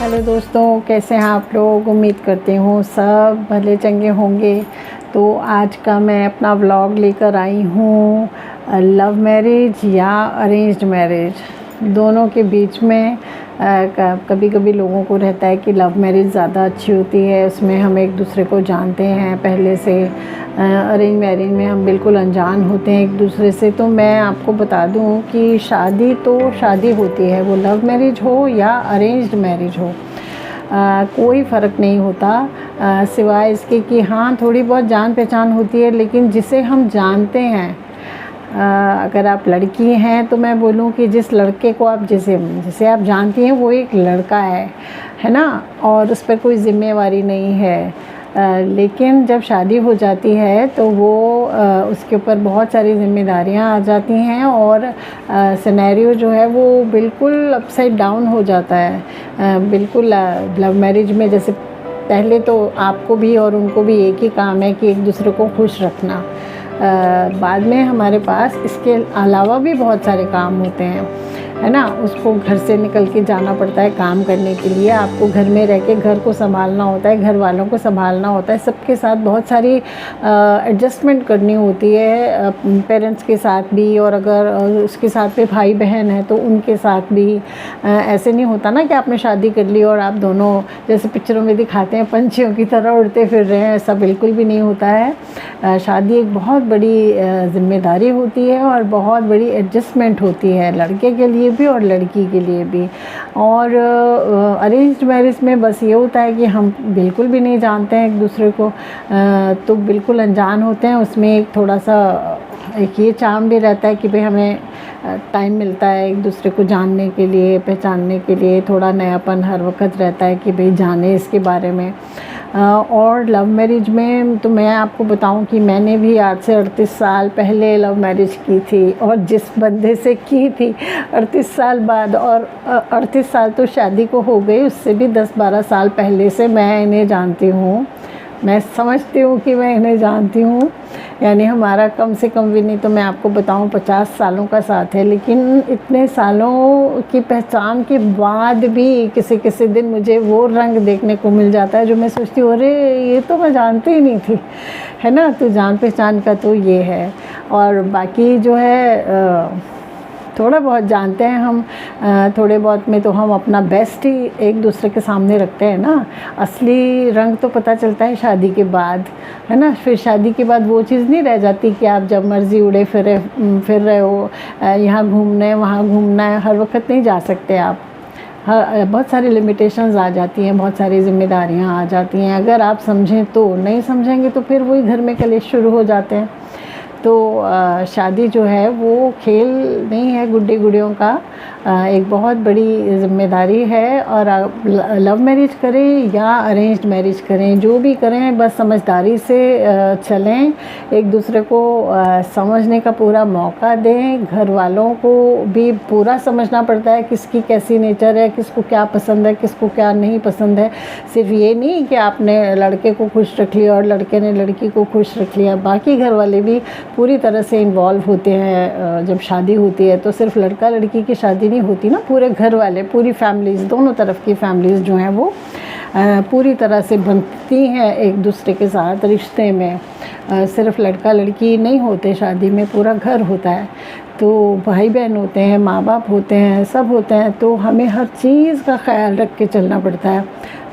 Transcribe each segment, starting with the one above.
Hello दोस्तों, कैसे हैं आप लोग। उम्मीद करती हूँ सब भले चंगे होंगे। तो आज का मैं अपना व्लॉग लेकर आई हूँ लव मैरिज या अरेंज्ड मैरिज दोनों के बीच में। कभी कभी लोगों को रहता है कि लव मैरिज ज़्यादा अच्छी होती है, उसमें हम एक दूसरे को जानते हैं पहले से। अरेंज मैरिज में हम बिल्कुल अनजान होते हैं एक दूसरे से। तो मैं आपको बता दूं कि शादी तो शादी होती है, वो लव मैरिज हो या अरेंज्ड मैरिज हो, कोई फ़र्क नहीं होता सिवाय इसके कि हाँ थोड़ी बहुत जान पहचान होती है। लेकिन जिसे हम जानते हैं, अगर आप लड़की हैं तो मैं बोलूँ कि जिस लड़के को आप जिसे आप जानती हैं वो एक लड़का है ना, और उस पर कोई ज़िम्मेवारी नहीं है। लेकिन जब शादी हो जाती है तो वो उसके ऊपर बहुत सारी ज़िम्मेदारियां आ जाती हैं और सिनेरियो जो है वो बिल्कुल अपसाइड डाउन हो जाता है। बिल्कुल लव मैरिज में जैसे पहले तो आपको भी और उनको भी एक ही काम है कि एक दूसरे को खुश रखना। बाद में हमारे पास इसके अलावा भी बहुत सारे काम होते हैं, है ना। उसको घर से निकल के जाना पड़ता है काम करने के लिए, आपको घर में रह के घर को संभालना होता है, घर वालों को संभालना होता है, सबके साथ बहुत सारी एडजस्टमेंट करनी होती है, पेरेंट्स के साथ भी, और अगर उसके साथ में भाई बहन है तो उनके साथ भी। ऐसे नहीं होता ना कि आपने शादी कर ली और आप दोनों जैसे पिक्चरों में दिखाते हैं पंछियों की तरह उड़ते फिर रहे हैं, ऐसा बिल्कुल भी नहीं होता है। शादी एक बहुत बड़ी ज़िम्मेदारी होती है और बहुत बड़ी एडजस्टमेंट होती है, लड़के के लिए भी और लड़की के लिए भी। और अरेंज्ड मैरिज में बस ये होता है कि हम बिल्कुल भी नहीं जानते हैं एक दूसरे को, तो बिल्कुल अनजान होते हैं। उसमें एक थोड़ा सा एक ये चार्म भी रहता है कि भाई हमें टाइम मिलता है एक दूसरे को जानने के लिए, पहचानने के लिए, थोड़ा नयापन हर वक्त रहता है कि भाई जाने इसके बारे में। और लव मैरिज में तो मैं आपको बताऊं कि मैंने भी आज से 38 साल पहले लव मैरिज की थी, और जिस बंदे से की थी 38 साल बाद, और 38 साल तो शादी को हो गई, उससे भी 10-12 साल पहले से मैं इन्हें जानती हूँ। मैं समझती हूँ कि मैं इन्हें जानती हूँ, यानी हमारा कम से कम भी नहीं तो मैं आपको बताऊँ 50 सालों का साथ है। लेकिन इतने सालों की पहचान के बाद भी किसी किसी दिन मुझे वो रंग देखने को मिल जाता है जो मैं सोचती हूँ अरे ये तो मैं जानती ही नहीं थी, है ना। तो जान पहचान का तो ये है। और बाकी जो है थोड़ा बहुत जानते हैं हम, थोड़े बहुत में तो हम अपना बेस्ट ही एक दूसरे के सामने रखते हैं ना। असली रंग तो पता चलता है शादी के बाद, है ना। फिर शादी के बाद वो चीज़ नहीं रह जाती कि आप जब मर्ज़ी उड़े फिर रहे हो, यहाँ घूमना है वहाँ घूमना है, हर वक्त नहीं जा सकते आप। बहुत सारी लिमिटेशंस आ जाती हैं, बहुत सारी जिम्मेदारियाँ आ जाती हैं। अगर आप समझें तो, नहीं समझेंगे तो फिर वही घर में कलेश शुरू हो जाते हैं। तो शादी जो है वो खेल नहीं है गुड्डे गुड़ियों का, एक बहुत बड़ी ज़िम्मेदारी है। और लव मैरिज करें या अरेंज्ड मैरिज करें, जो भी करें बस समझदारी से चलें, एक दूसरे को समझने का पूरा मौका दें। घर वालों को भी पूरा समझना पड़ता है किसकी कैसी नेचर है, किसको क्या पसंद है, किसको क्या नहीं पसंद है। सिर्फ ये नहीं कि आपने लड़के को खुश रख लिया और लड़के ने लड़की को खुश रख लिया, बाकी घर वाले भी पूरी तरह से इन्वॉल्व होते हैं। जब शादी होती है तो सिर्फ लड़का लड़की की शादी नहीं होती ना, पूरे घर वाले, पूरी फैमिलीज़, दोनों तरफ की फैमिलीज़ जो हैं वो पूरी तरह से बनती हैं एक दूसरे के साथ रिश्ते में। सिर्फ लड़का लड़की नहीं होते शादी में, पूरा घर होता है। तो भाई बहन होते हैं, माँ बाप होते हैं, सब होते हैं। तो हमें हर चीज़ का ख्याल रख के चलना पड़ता है,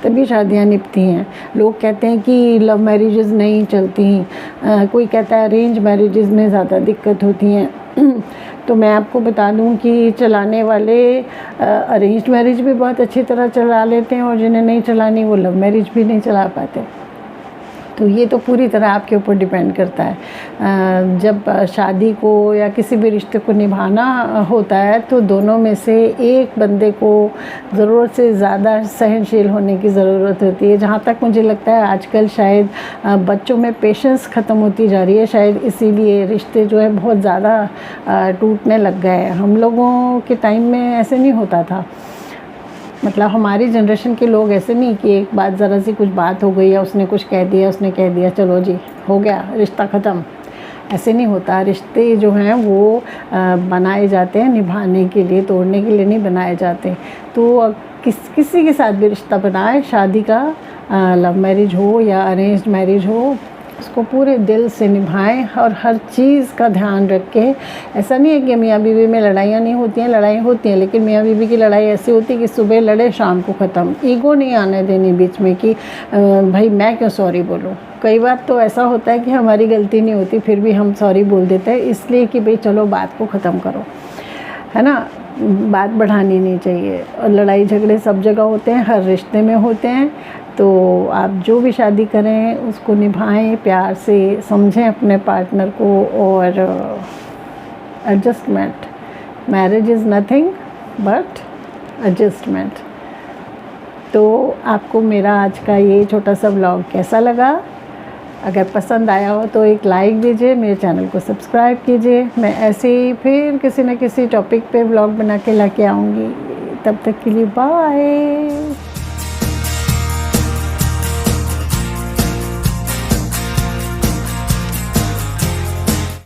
तभी शादियाँ निपती हैं। लोग कहते हैं कि लव मैरिजेज़ नहीं चलती, कोई कहता है अरेंज मैरिजेज़ में ज़्यादा दिक्कत होती हैं। तो मैं आपको बता दूं कि चलाने वाले अरेंज मैरिज भी बहुत अच्छी तरह चला लेते हैं, और जिन्हें नहीं चलानी वो लव मैरिज भी नहीं चला पाते। तो ये तो पूरी तरह आपके ऊपर डिपेंड करता है। जब शादी को या किसी भी रिश्ते को निभाना होता है तो दोनों में से एक बंदे को ज़रूरत से ज़्यादा सहनशील होने की ज़रूरत होती है। जहाँ तक मुझे लगता है आजकल शायद बच्चों में पेशेंस ख़त्म होती जा रही है, शायद इसीलिए रिश्ते जो है बहुत ज़्यादा टूटने लग गए हैं। हम लोगों के टाइम में ऐसे नहीं होता था, मतलब हमारी जनरेशन के लोग ऐसे नहीं कि एक बात ज़रा सी कुछ बात हो गई या उसने कुछ कह दिया, उसने कह दिया, चलो जी हो गया रिश्ता ख़त्म। ऐसे नहीं होता। रिश्ते जो हैं वो बनाए जाते हैं निभाने के लिए, तोड़ने के लिए नहीं बनाए जाते। तो किसी के साथ भी रिश्ता बनाए, शादी का, लव मैरिज हो या अरेंज्ड मैरिज हो, उसको पूरे दिल से निभाएं और हर चीज़ का ध्यान रख के। ऐसा नहीं है कि मियाँ बीवी में लड़ाइयाँ नहीं होती हैं, लड़ाई होती हैं, लेकिन मियाँ बीवी की लड़ाई ऐसी होती है कि सुबह लड़े शाम को ख़त्म। ईगो नहीं आने देनी बीच में कि भाई मैं क्यों सॉरी बोलूँ। कई बार तो ऐसा होता है कि हमारी गलती नहीं होती फिर भी हम सॉरी बोल देते हैं, इसलिए कि भाई चलो बात को ख़त्म करो, है ना, बात बढ़ानी नहीं चाहिए। और लड़ाई झगड़े सब जगह होते हैं, हर रिश्ते में होते हैं। तो आप जो भी शादी करें उसको निभाएं, प्यार से समझें अपने पार्टनर को। और adjustment, marriage is nothing but adjustment. तो आपको मेरा आज का ये छोटा सा व्लॉग कैसा लगा? अगर पसंद आया हो तो एक लाइक दीजिए, मेरे चैनल को सब्सक्राइब कीजिए। मैं ऐसे ही फिर किसी न किसी टॉपिक पे व्लॉग बना के लाके आऊँगी। तब तक के लिए बाय।